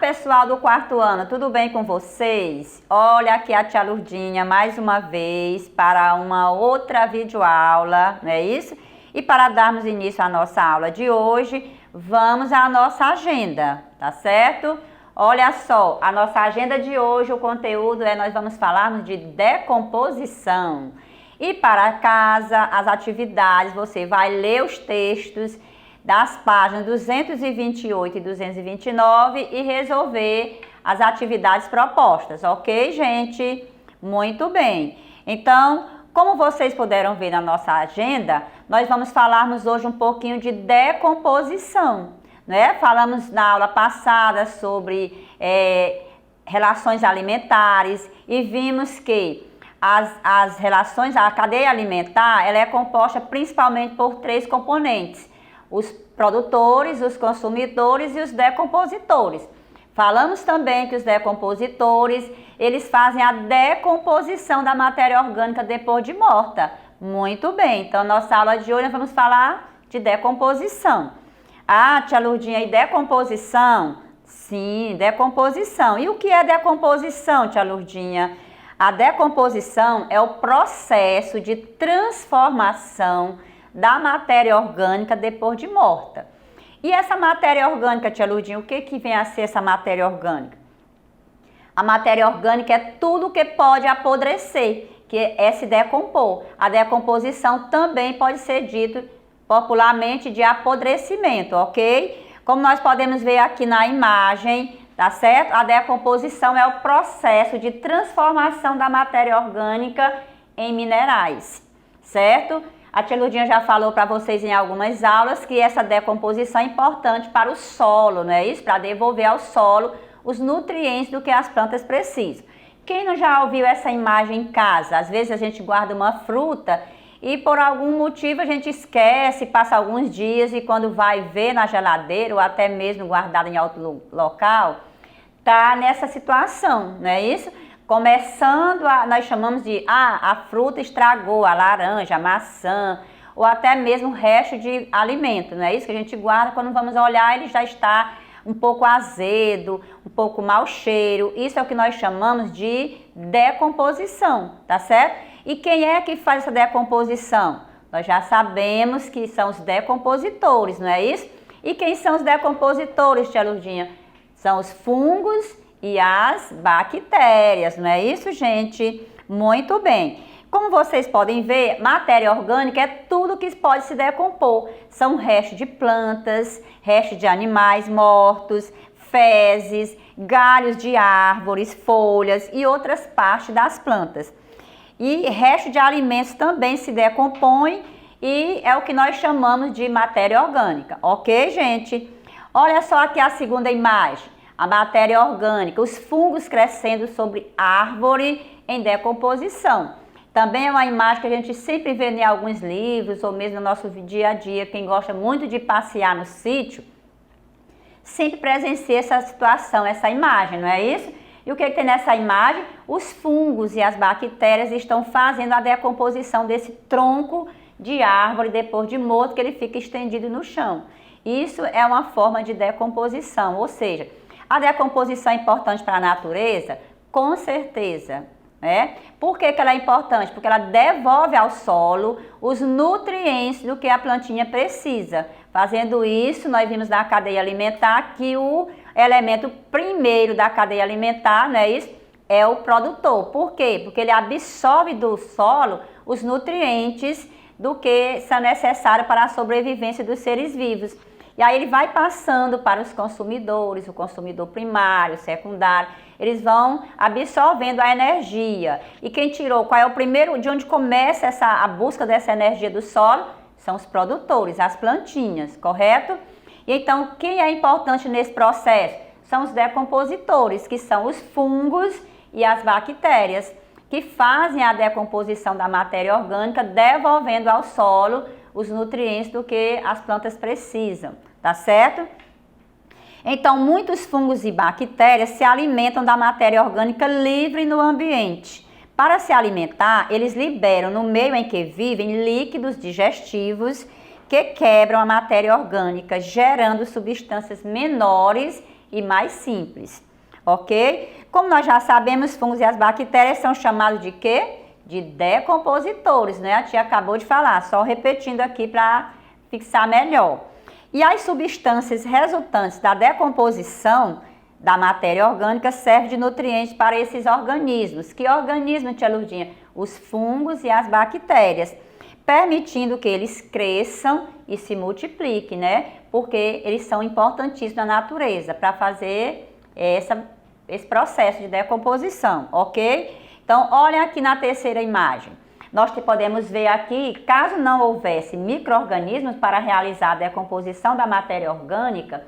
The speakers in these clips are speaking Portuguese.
pessoal do quarto ano, tudo bem com vocês? Olha aqui a tia Lurdinha mais uma vez para uma outra videoaula, não é isso? E para darmos início à nossa aula de hoje, vamos à nossa agenda, tá certo? Olha só, a nossa agenda de hoje, o conteúdo nós vamos falarmos de decomposição. E para casa, as atividades, você vai ler os textos das páginas 228 e 229 e resolver as atividades propostas, ok, gente? Muito bem. Então, como vocês puderam ver na nossa agenda, nós vamos falarmos hoje um pouquinho de decomposição, né? Falamos na aula passada sobre relações alimentares e vimos que as relações, a cadeia alimentar, ela é composta principalmente por 3 componentes: os produtores, os consumidores e os decompositores. Falamos também que os decompositores, eles fazem a decomposição da matéria orgânica depois de morta. Muito bem, então nossa aula de hoje nós vamos falar de decomposição. Ah, tia Lurdinha, e decomposição? Sim, decomposição. E o que é decomposição, tia Lurdinha? A decomposição é o processo de transformação da matéria orgânica depois de morta. E essa matéria orgânica, tia Lurdinha, o que vem a ser essa matéria orgânica? A matéria orgânica é tudo que pode apodrecer, que é se decompor. A decomposição também pode ser dito popularmente de apodrecimento, ok? Como nós podemos ver aqui na imagem, tá certo? A decomposição é o processo de transformação da matéria orgânica em minerais, certo? A tia Lurdinha já falou para vocês em algumas aulas que essa decomposição é importante para o solo, não é isso? Para devolver ao solo os nutrientes do que as plantas precisam. Quem não já ouviu essa imagem em casa? Às vezes a gente guarda uma fruta e por algum motivo a gente esquece, passa alguns dias e quando vai ver na geladeira ou até mesmo guardada em outro local, tá nessa situação, não é isso? Começando nós chamamos de, a fruta estragou, a laranja, a maçã, ou até mesmo o resto de alimento, não é isso que a gente guarda, quando vamos olhar ele já está um pouco azedo, um pouco mau cheiro, isso é o que nós chamamos de decomposição, tá certo? E quem é que faz essa decomposição? Nós já sabemos que são os decompositores, não é isso? E quem são os decompositores, tia Lurdinha? São os fungos e as bactérias, não é isso, gente? Muito bem. Como vocês podem ver, matéria orgânica é tudo que pode se decompor. São restos de plantas, restos de animais mortos, fezes, galhos de árvores, folhas e outras partes das plantas. E restos de alimentos também se decompõem e é o que nós chamamos de matéria orgânica, ok, gente? Olha só aqui a segunda imagem. A matéria orgânica, os fungos crescendo sobre árvore em decomposição. Também é uma imagem que a gente sempre vê em alguns livros ou mesmo no nosso dia a dia. Quem gosta muito de passear no sítio, sempre presencia essa situação, essa imagem, não é isso? E o que tem nessa imagem? Os fungos e as bactérias estão fazendo a decomposição desse tronco de árvore depois de morto, que ele fica estendido no chão. Isso é uma forma de decomposição, ou seja, a decomposição é importante para a natureza? Com certeza, né? Por que ela é importante? Porque ela devolve ao solo os nutrientes do que a plantinha precisa. Fazendo isso, nós vimos na cadeia alimentar que o elemento primeiro da cadeia alimentar, não é isso? É o produtor. Por quê? Porque ele absorve do solo os nutrientes do que são necessários para a sobrevivência dos seres vivos. E aí ele vai passando para os consumidores, o consumidor primário, secundário, eles vão absorvendo a energia. E quem tirou, qual é o primeiro, de onde começa a busca dessa energia do solo? São os produtores, as plantinhas, correto? E então, quem é importante nesse processo? São os decompositores, que são os fungos e as bactérias, que fazem a decomposição da matéria orgânica, devolvendo ao solo os nutrientes do que as plantas precisam, tá certo? Então, muitos fungos e bactérias se alimentam da matéria orgânica livre no ambiente. Para se alimentar, eles liberam no meio em que vivem líquidos digestivos que quebram a matéria orgânica, gerando substâncias menores e mais simples, ok? Como nós já sabemos, fungos e as bactérias são chamados de quê? De decompositores, né? A tia acabou de falar, só repetindo aqui para fixar melhor. E as substâncias resultantes da decomposição da matéria orgânica servem de nutrientes para esses organismos. Que organismo, tia Lourdinha? Os fungos e as bactérias, permitindo que eles cresçam e se multipliquem, né? Porque eles são importantíssimos na natureza para fazer esse processo de decomposição, ok? Então, olhem aqui na terceira imagem. Nós podemos ver aqui, caso não houvesse micro-organismos para realizar a decomposição da matéria orgânica,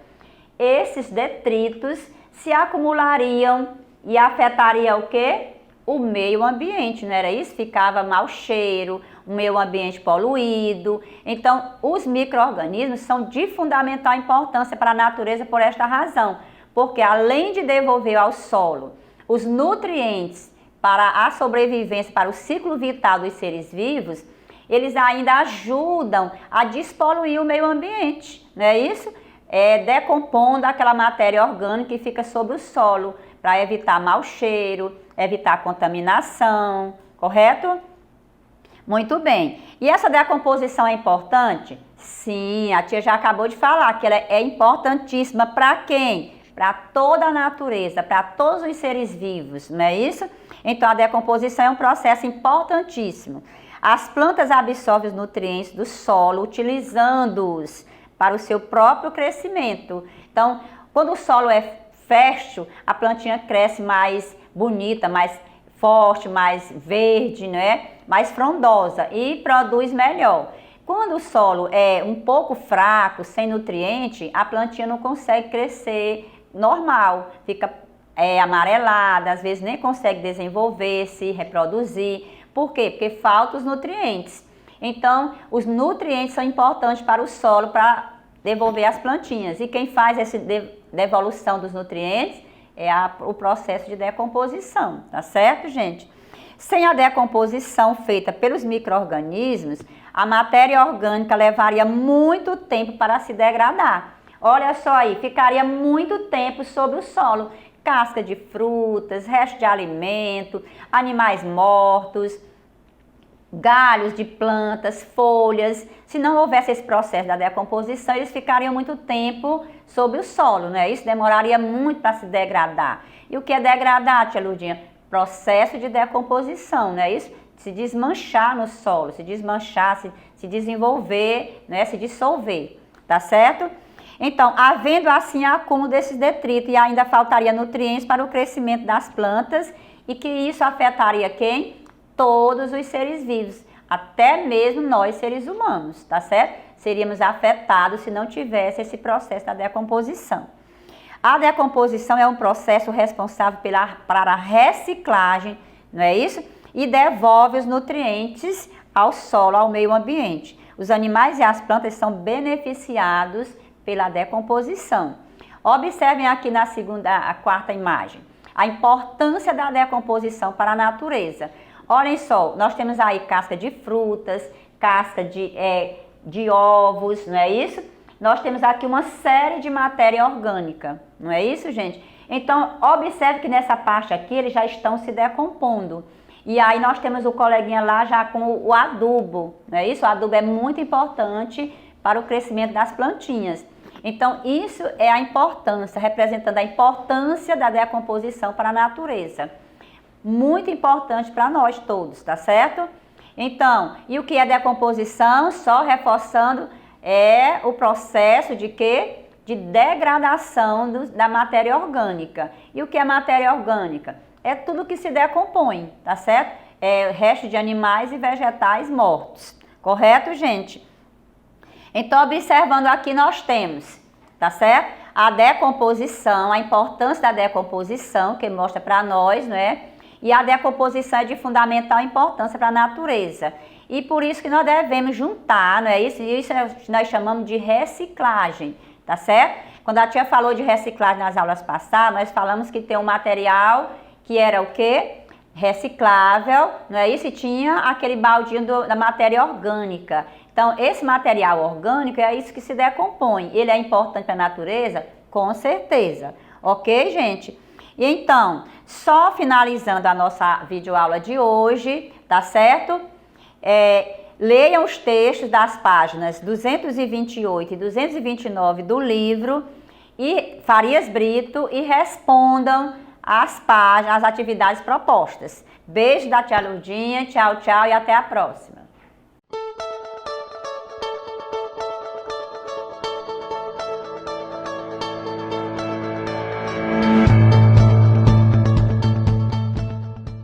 esses detritos se acumulariam e afetariam o quê? O meio ambiente, não era isso? Ficava mau cheiro, o meio ambiente poluído. Então, os micro-organismos são de fundamental importância para a natureza por esta razão, porque além de devolver ao solo os nutrientes para a sobrevivência, para o ciclo vital dos seres vivos, eles ainda ajudam a despoluir o meio ambiente, não é isso? Decompondo aquela matéria orgânica que fica sobre o solo, para evitar mau cheiro, evitar contaminação, correto? Muito bem. E essa decomposição é importante? Sim, a tia já acabou de falar que ela é importantíssima para quem? Para toda a natureza, para todos os seres vivos, não é isso? Então, a decomposição é um processo importantíssimo. As plantas absorvem os nutrientes do solo, utilizando-os para o seu próprio crescimento. Então, quando o solo é fértil, a plantinha cresce mais bonita, mais forte, mais verde, né? Mais frondosa e produz melhor. Quando o solo é um pouco fraco, sem nutriente, a plantinha não consegue crescer normal, fica amarelada, às vezes nem consegue desenvolver-se, reproduzir. Por quê? Porque faltam os nutrientes. Então, os nutrientes são importantes para o solo, para devolver as plantinhas. E quem faz essa devolução dos nutrientes é o processo de decomposição, tá certo, gente? Sem a decomposição feita pelos micro-organismos, a matéria orgânica levaria muito tempo para se degradar. Olha só aí, ficaria muito tempo sobre o solo. Casca de frutas, restos de alimento, animais mortos, galhos de plantas, folhas. Se não houvesse esse processo da decomposição, eles ficariam muito tempo sobre o solo, né? Isso demoraria muito para se degradar. E o que é degradar, tia Lourdinha? Processo de decomposição, não é isso? Se desmanchar no solo, se desmanchar, se desenvolver, né? Se dissolver, tá certo? Então, havendo assim acúmulo desses detritos e ainda faltaria nutrientes para o crescimento das plantas e que isso afetaria quem? Todos os seres vivos, até mesmo nós seres humanos, tá certo? Seríamos afetados se não tivesse esse processo da decomposição. A decomposição é um processo responsável para a reciclagem, não é isso? E devolve os nutrientes ao solo, ao meio ambiente. Os animais e as plantas são beneficiados pela decomposição. Observem aqui na quarta imagem, a importância da decomposição para a natureza. Olhem só, nós temos aí casca de frutas, casca de ovos, não é isso? Nós temos aqui uma série de matéria orgânica, não é isso, gente? Então, observe que nessa parte aqui eles já estão se decompondo. E aí nós temos o coleguinha lá já com o adubo, não é isso? O adubo é muito importante para o crescimento das plantinhas. Então, isso é a importância, representando a importância da decomposição para a natureza. Muito importante para nós todos, tá certo? Então, e o que é decomposição? Só reforçando, é o processo de quê? De degradação da matéria orgânica. E o que é matéria orgânica? É tudo que se decompõe, tá certo? É resto de animais e vegetais mortos. Correto, gente? Então, observando aqui, nós temos, tá certo? A decomposição, a importância da decomposição, que mostra para nós, não é? E a decomposição é de fundamental importância para a natureza. E por isso que nós devemos juntar, não é isso? E isso nós chamamos de reciclagem, tá certo? Quando a tia falou de reciclagem nas aulas passadas, nós falamos que tem um material que era o quê? Reciclável, não é isso? E tinha aquele baldinho da matéria orgânica. Então, esse material orgânico é isso que se decompõe. Ele é importante para a natureza? Com certeza. Ok, gente? E então, só finalizando a nossa videoaula de hoje, tá certo? Leiam os textos das páginas 228 e 229 do livro e Farias Brito e respondam as páginas, as atividades propostas. Beijo da tia Lourdinha, tchau, tchau e até a próxima.